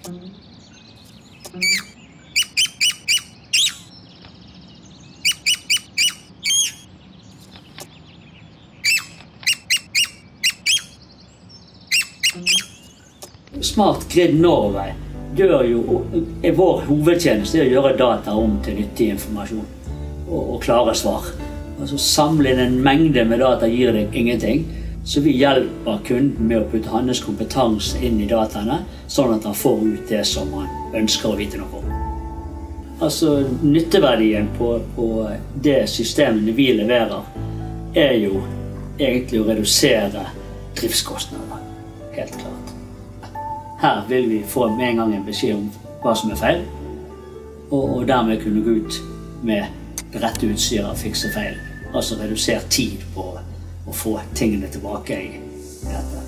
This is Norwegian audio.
Smart Grid Norway er vår hovedtjeneste å gjøre data om til nyttig informasjon og klare svar. Altså samle inn en mengde med data gir deg ingenting, så vi hjelper kunden med å putte hans kompetanse inn i dataene, sånn at han får ut det som han ønsker å vite noe om. Altså nytteverdien på det systemene vi leverer er jo egentlig å redusere driftskostnader, helt klart. Her vil vi få med en gang en beskjed om hva som er feil, og dermed kunne gå ut med det rette utstyret og fikse feil. Altså redusere tid på å få tingene tilbake i dette.